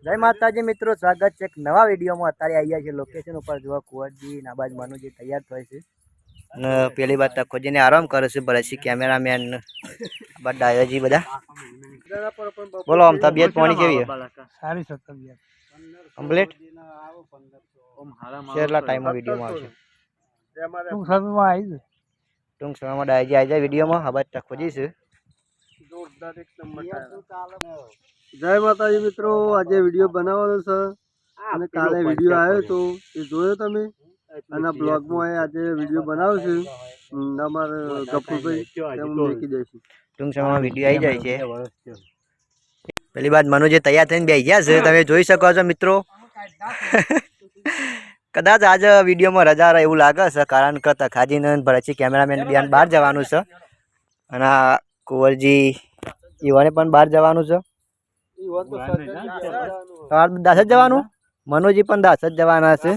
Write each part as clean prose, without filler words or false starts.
जय माताजी मित्रों, स्वागत है एक नवा वीडियो में। अत्यारे आई है लोकेशन पर जो कुंवरजी नाबाज मनुजी तैयार थाय छे ने पहली बात तकोजी ने आराम करे छे। बरसी कैमरामैन बट डायोजी बधा बोलो। आम तबियत पानी केवी है? सारी है तबियत कंप्लीट કેટલા ટાઈમમાં વિડિયો માં આવશે? टूंक समय में आई है। ટૂંક સમયમાં ડાયજી આવી જાય વિડીયોમાં। હવે તકોજી છે जोरदार एक नंबर। जय माताजी मित्रों, आज विडियो बनावવાનો છે અને કાલે વિડિયો આવ્યો તો એ જોયો તમે અને બ્લોગ માં આજે વિડિયો બનાવશું અમાર ગફુરભાઈ તેમ મૂકી દેશું। ટૂંક સમયમાં વિડીયો આવી જાય છે। પહેલી બાદ મનુજી તૈયાર થઈને બેસી ગયા છે, તમે જોઈ શકો છો મિત્રો। કદાચ આજ વિડીયોમાં રજા રહે એવું લાગે છે, કારણ કે તખાજીને ભરતજી કેમેરામેન બેન બહાર જવાનું છે અને કુંવરજી ઈવાને પણ બહાર જવાનું છે। તમારે દાસ જ જવાનું, મનુજી પણ દાસ જ જવાના છે।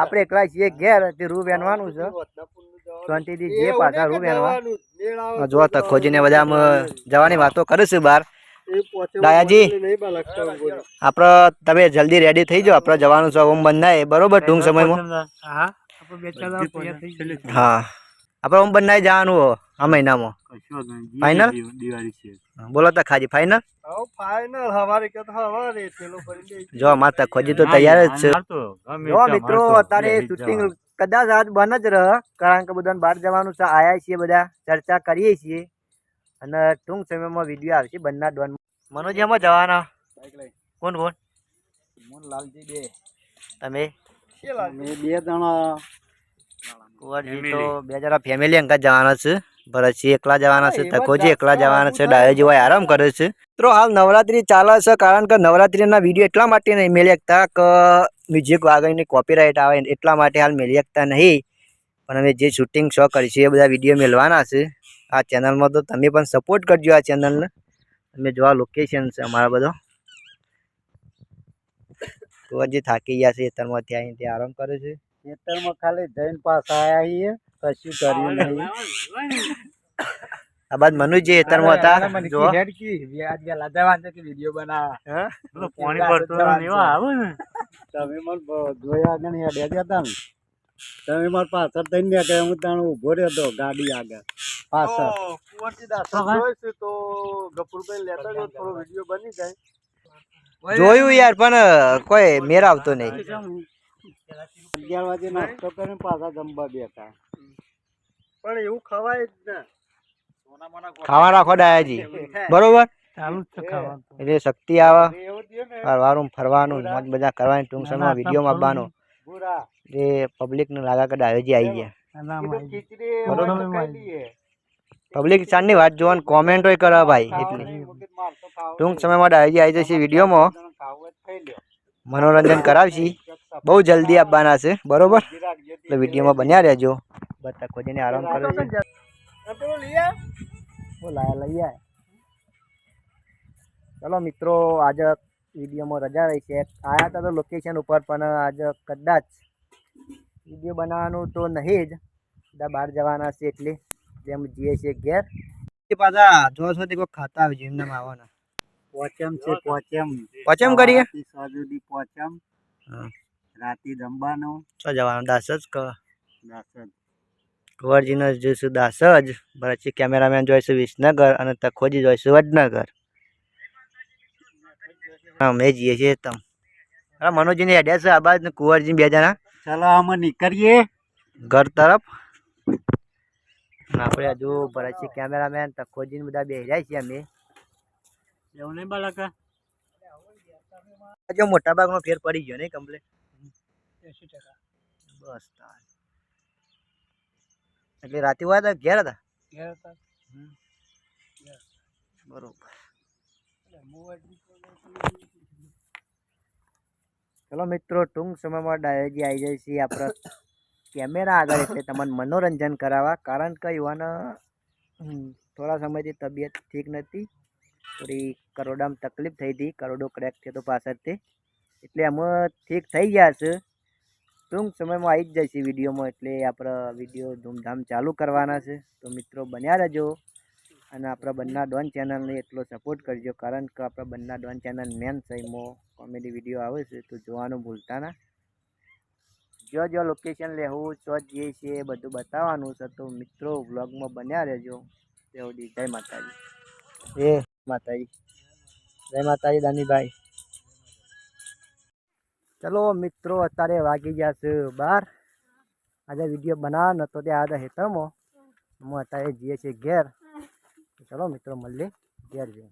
આપણે એકલા છીએ ઘેર, તે રૂ વેનવાનું છે શાંતિથી જે પાછા રૂ વેનવા। જો તખોજીને બધા જવાની વાતો કરે છે બહાર। દાયાજી આપણે તમે જલ્દી રેડી થઈ જાઓ, આપણે જવાનું છે ઓમ બંધાય બરોબર ટૂંક સમયમાં। હા આપણે ઓમ બંધાય જવાનું હો આ મહિનામાં फाइनल बोलो तो खाजी फाइनल फाइनल हमारे के तो हमारे चलो पर जो माता खोजी तो तैयार है। जो मित्रों अतारे शूटिंग कदाच आज बन ज रह, कारण के बधाने बहार जवानुं छे। आया छीए बधा चर्चा करीए छीए अने टूंक समयमां विडियो आवशे बन्ना डॉन। मनोज एमां जवाना कोण कोण? मोन लालजी बे तमे मैं बे जणा कुंवरजी तो बे जणा फैमिली अंगा जवाना छे। भरतजी एकला जवाना छे, तकोजी एकला जवाना छे, डायोजी भाई आराम करे छे। तो हाल नवरात्रि चाले छे, कारण के नवरात्रिना विडियो एटला माटे नहीं मेली शकता के म्यूजिक वागीने कॉपीराइट आवे, एटला माटे हाल मेली शकता नहीं। पण हवे जे शूटिंग शो करशे ए बधा विडियो मेलवाना छे। आ चेनल में तो तमे पण सपोर्ट करजो। आ चेनल ने तमे जो आ लोकेशन छे अमारा बधो कुंवरजी थाकी गया छे, खेतरमांथी आवीने आराम करे छे। खेतर में खाली जैन पास आया ही है, कशु कर्यु नहीं। आ बाद मनुजी खेतरमां हता जो हेड की आज गेला जवान के वीडियो बनावा। हां तो पानी पड़तो नहीं आवे ने तमे मन जोया गणी हेड जता ने तमे मार पाछळ थईने के હું તાણ ઉભો રહ્યો તો ગાડી આગળ પાછળ કુંવરજી દાસ જોઈ છે તો ગફુરભાઈ લેતા જો થોડો વિડિયો બની જાય। જોયું યાર, પણ કોઈ મેર આવતો નહીં। 11 વાગે નાસ્તો કરીને પાછા જમવા બેઠા પણ એવું ખવાય જ ને। ખાવા રાખો ડાયાજી બરોબર ચાલુ જ ખાવા એટલે શક્તિ આવે ફરવાનું ફરવાનું મોજ મજા કરવાની। ટૂંક સમયમાં વિડીયોમાં આવવાનો જે પબ્લિક ને લાગે કે ડાયાજી આવી ગયા। પબ્લિક ચાંદની વાત જોવાની કોમેન્ટો કરે ભાઈ, એટલે ટૂંક સમયમાં ડાયાજી આવી જશે વિડીયોમાં, मनोरंजन करावशी। बहुत जल्दी आववाना छे बरोबर, એટલે વિડીયોમાં બન્યા રહેજો। બતા ખોજીને આરામ કરે છે। वो लाया चलो मित्रों, आज विडियो में रजा रही है। आया था तो लोकेशन ऊपर, पण आज कदाच विडियो बनावानुं तो नहीं ज बधा बहार जवाना छे, એટલે જેમ જીએ છે ઘેર પાછા જો છો તે કોઈ ખાતા આવી જેમને આવવાના पोचम से पोचम પચમ કરીએ साजुदी पोचम राती जमवानो છો જવાનું દાસ જ ક दासद કુંવરજીને જોઈશું દાસ જ, ભરતજી કેમેરામેન જોઈશું વિસનગર અને તખોજી જોઈશું વડનગર। અમે જઈએ છીએ તમ અરે મનોજીને હેડ્યા છે આ બાદ ને કુંવરજી બે જણા। चलो हम निकलिए घर तरफ। આપણે હજુ ભરતજી કેમેરામેન તખોજી બધા બેસી રહ્યા છીએ અમે। એવું નહીં બાળકા જો મોટા ભાગનો ફેર પડી ગયો નહીં કમ્પ્લીટ 80% બસ તાર। એટલે રાતે હોય તો ઘેર હતા બરોબર। चलो मित्रों, टूंक समय में डायोजी आई जाए छे आपणे कैमेरा आगे, એટલે તમને मनोरंजन करावा। कारण के युवाना थोड़ा समय थी तबियत ठीक नहीं, थोड़ी करोड़ा में तकलीफ थी थी, करोड़ो क्रैक थे तो पाछळथी, એટલે અમે ठीक થઈ ગયા છે। टूंक समय में आई ज जैसे वीडियो में, એટલે આપણે वीडियो धूमधाम चालू करवाना है। तो मित्रों बन्या रहो। અને આપણા બંને ડોન ચેનલને એટલો સપોર્ટ કરજો, કારણ કે આપણા બંને ડોન ચેનલ મેન છે, એમાં કોમેડી વિડીયો આવે છે તો જોવાનું ભૂલતા ના. જો લોકેશન લેવું તો જે છે એ બધું બતાવવાનું છે, તો મિત્રો વ્લોગમાં બન્યા રહેજો. તેઓ જય માતાજી. જય માતાજી દાનીભાઈ. ચલો મિત્રો, અત્યારે વાગી ગયા છે 12. આજે વિડીયો બનાવવા નતો તે આજે હેતરમાં હું અત્યારે જઈએ છીએ ઘેર. ચલો મિત્રો મળીએ ઘેર જઈએ.